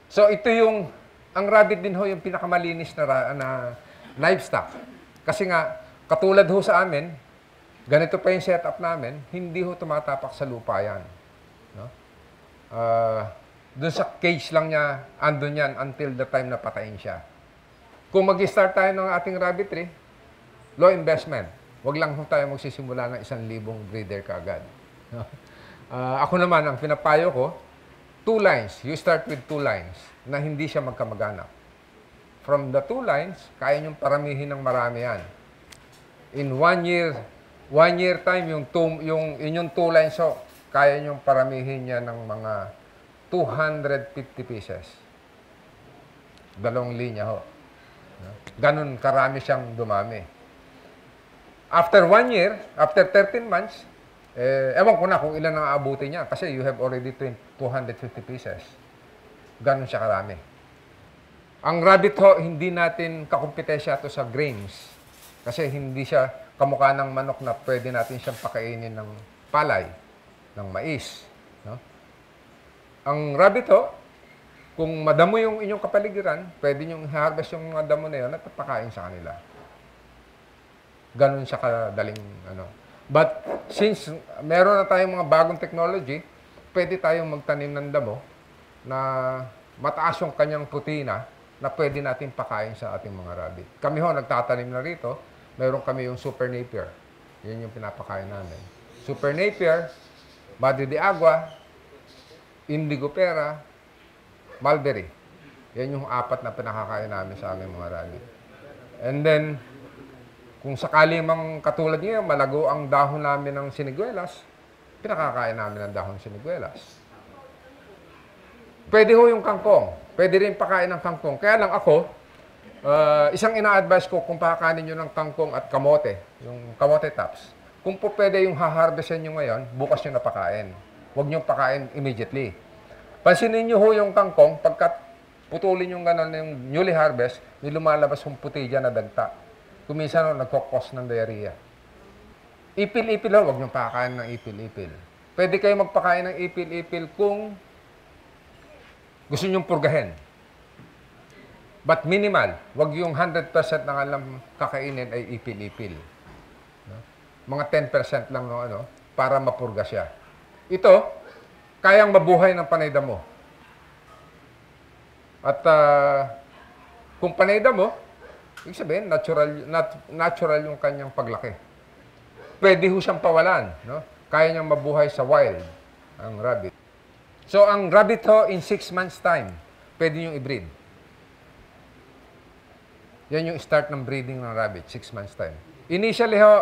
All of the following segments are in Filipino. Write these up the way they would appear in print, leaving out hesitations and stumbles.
So ito yung, ang rabbit din ho yung pinakamalinis na livestock. Kasi nga, katulad ho sa amin, ganito pa yung setup namin, hindi ho tumatapak sa lupa yan. No? Doon sa cage lang niya, andun yan until the time na patayin siya. Kung mag-start tayo ng ating rabbitry, low investment. Huwag lang ho tayo magsisimula ng 1,000 breeder kaagad. No? Ako naman, ang pinapayo ko, 2 lines. You start with 2 lines na hindi siya magkamag-anak. From the 2 lines, kaya niyong paramihin ng marami yan. In 1 year time, yung inyong 2 lines, so, kaya niyong paramihin niya ng mga 250 pieces. 2 linya ho. Ganun karami siyang dumami. After 1 year, after 13 months, ewan ko na kung ilan ang aabutin niya kasi you have already 250 pieces. Ganun siya karami. Ang rabbit ho, hindi natin kakumpetensya ito sa grains. Kasi hindi siya kamukha ng manok na pwede natin siyang pakainin ng palay, ng mais. No? Ang rabbit ho, kung madamo yung inyong kapaligiran, pwede niyong harvest yung mga damo na yun at papakain sa kanila. Ganun siya kadaling ano. But since meron na tayong mga bagong technology, pwede tayong magtanim ng damo na mataas yung kanyang protina na pwede natin pakain sa ating mga rabbit. Kami ho, nagtatanim na rito, meron kami yung Super Napier. Yun yung pinapakain namin. Super Napier, Madre de Agua, Indigo Pera, Mulberry. Yan yung 4 na pinakakain namin sa aming mga rabbit. And then, kung sakali mang katulad niya, malago ang dahon namin ng siniguelas, pinakakain namin ng dahon ng siniguelas. Pwede ho yung kangkong. Pwede rin pakain ng kangkong. Kaya lang ako, isang ina-advise ko kung pakakainin nyo ng kangkong at kamote, yung kamote tops. Kung po pwede yung haharvestin nyo ngayon, bukas nyo na pakain. Huwag nyo pakain immediately. Pansinin nyo ho yung kangkong, pagkat putulin yung gano'n yung newly harvest, may lumalabas yung puti dyan na dagta. Kuminsan nagkokos ng diarrhea. Ipil-ipil ho, huwag nyo pakakain ng ipil-ipil. Pwede kayo magpakain ng ipil-ipil kung gusto nyong purgahin. But minimal. Huwag yung 100% ng alam kakainin ay ipil-ipil. No? Mga 10% lang no, ano, para mapurga siya. Ito, kayang mabuhay ng panay damo. At kung panay damo, ibig sabihin, natural yung kanyang paglaki. Pwede ho siyang pawalan. No? Kaya niyang mabuhay sa wild, ang rabbit. So, ang rabbit ho, in 6 months time, pwede niyong i-breed. Yan yung start ng breeding ng rabbit, 6 months time. Initially ho,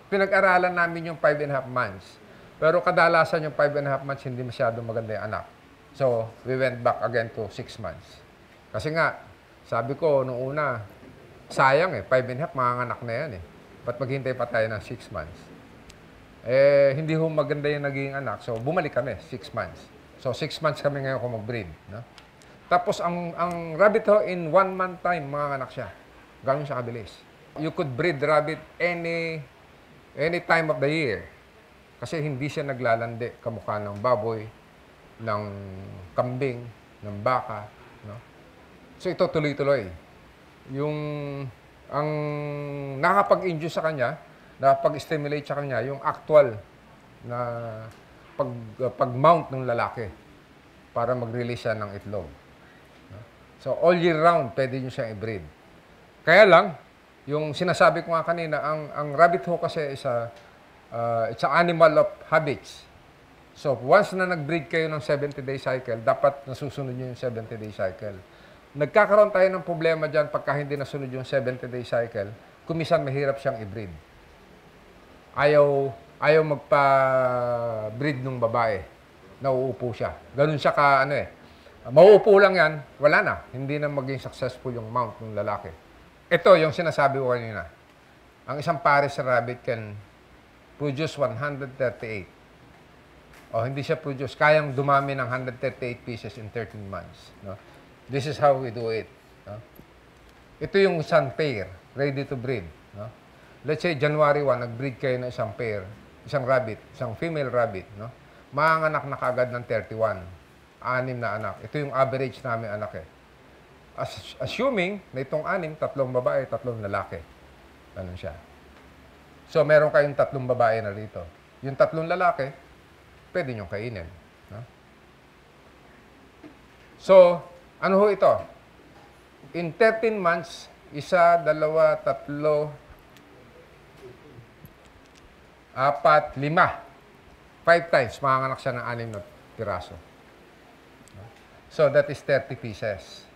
pinag-aralan namin yung 5.5 months. Pero kadalasan yung 5.5 months, hindi masyado maganda yung anak. So, we went back again to 6 months. Kasi nga, sabi ko, noong una, sayang 5.5, mga anak na yan Ba't maghintay pa tayo ng 6 months? Hindi ho maganda yung naging anak. So, bumalik kami, 6 months. So, 6 months kami ngayon kung mag-breed. No? Tapos, ang rabbit ho, in 1 month time, mga anak siya. Gano'n siya kabilis. You could breed rabbit any time of the year. Kasi hindi siya naglalandi kamukha ng baboy, ng kambing, ng baka. No? So, ito tuloy-tuloy. Ang nakapag-induce sa kanya, nakapag-stimulate sa kanya, yung actual na pag-mount ng lalaki para mag-release siya ng itlog. So, all year round, pwede nyo siyang i-breed. Kaya lang, yung sinasabi ko nga kanina, ang rabbit ho kasi is it's an animal of habits. So, once na nag-breed kayo ng 70-day cycle, dapat nasusunod nyo yung 70-day cycle. Nagkakaroon tayo ng problema dyan pagka hindi nasunod yung 70-day cycle, kumisan mahirap siyang i-breed. Ayaw magpa-breed ng babae. Nauupo siya. Ganun siya ka, mauupo lang yan, wala na. Hindi na maging successful yung mount ng lalaki. Ito, yung sinasabi ko kanina. Ang isang pares sa rabbit can produce 138. O, hindi siya produce. Kayang dumami ng 138 pieces in 13 months. No? This is how we do it. No? Ito yung isang pair, ready to breed. No? Let's say, January 1, nag-breed kayo ng isang pair, isang rabbit, isang female rabbit. No? Manganak na kagad ng 31. 6 na anak. Ito yung average namin anak eh. Assuming na itong 6, 3 babae, 3 lalaki. Ganun siya. So, meron kayong 3 babae na rito. Yung 3 lalaki, pwede nyo kainin. No? So, ano ho ito? In 13 months, 1, 2, 3, 4, 5. 5 times, manganganak siya ng 6 na piraso. So, that is 30 pieces.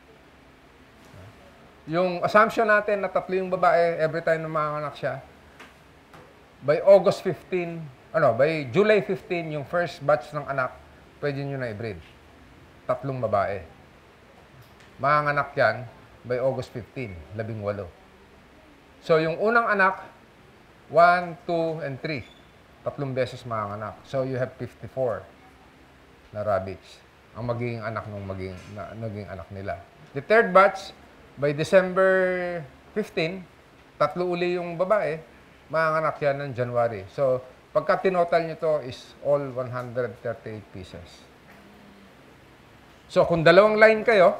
Yung assumption natin na 3 yung babae, every time na manganganak siya, by August 15, by July 15, yung first batch ng anak, pwede nyo na i-breed. 3 babae. Manganganak yan by August 15, 18. So, yung unang anak, 1, 2, and 3. 3 beses manganganak. So, you have 54 na rabbits. Ang magiging anak naging anak nila. The third batch, by December 15, 3 uli yung babae, manganganak yan ng January. So, pagka tinotal nyo to is all 138 pieces. So, kung 2 line kayo,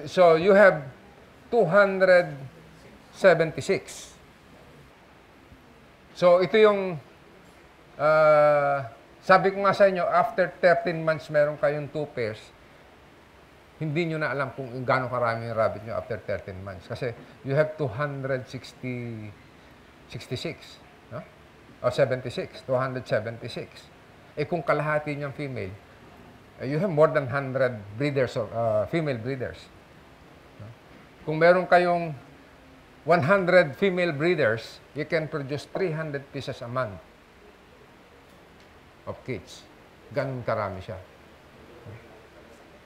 so you have 276. So, ito yung sabi ko nga sa inyo, after 13 months meron kayong 2 pairs, hindi nyo na alam kung gaano karami yung rabbit nyo after 13 months. Kasi you have 266. No? O 76. 276. Eh kung kalahati niyang female, you have more than 100 breeders, female breeders. No? Kung meron kayong 100 female breeders, you can produce 300 pieces a month of kids. Ganun karami siya.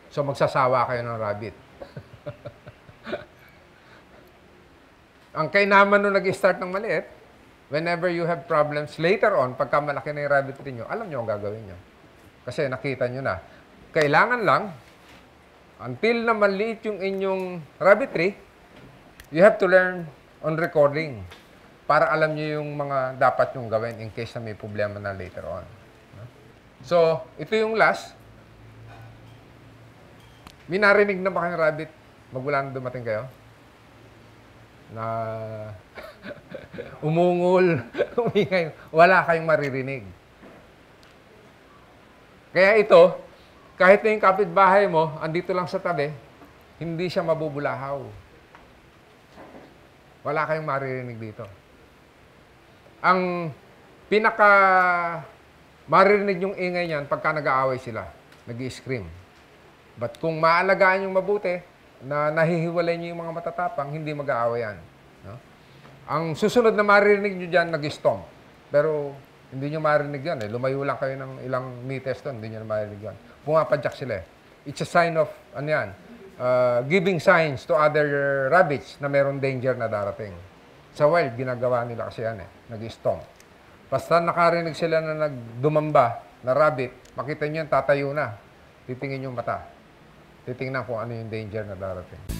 So, magsasawa kayo ng rabbit. Ang kainaman nung nag-start ng maliit, whenever you have problems, later on, pagka malaki na yung rabbit nyo, alam nyo ang gagawin nyo. Kasi nakita nyo na. Kailangan lang, until na maliit yung inyong rabbitry, you have to learn on recording para alam nyo yung mga dapat nyong gawin in case na may problema na later on. So, ito yung last. May narinig na ba kayong rabbit magmula na dumating kayo? Na umungol, umingay, wala kayong maririnig. Kaya ito, kahit na yung kapitbahay mo, andito lang sa tabi, hindi siya mabubulahaw. Wala kayong maririnig dito. Ang pinaka maririnig yung ingay niyan pagka nag-aaway sila, nag-i-scream. But kung maalagaan yung mabuti, na nahihiwalay niyo yung mga matatapang, hindi mag-aaway yan. No? Ang susunod na maririnig nyo dyan, nag-stomp. Pero hindi nyo maririnig yan. Lumayo lang kayo ng ilang meters doon, hindi nyo na maririnig yan. Pumapadyak sila. It's a sign of, giving signs to other rabbits na mayroong danger na darating. Sa wild, ginagawa nila kasi yan nag-stomp. Basta nakarinig sila na nagdumamba na rabbit, makita nyo yan, tatayo na. Titingin yung mata. Titingnan kung ano yung danger na darating.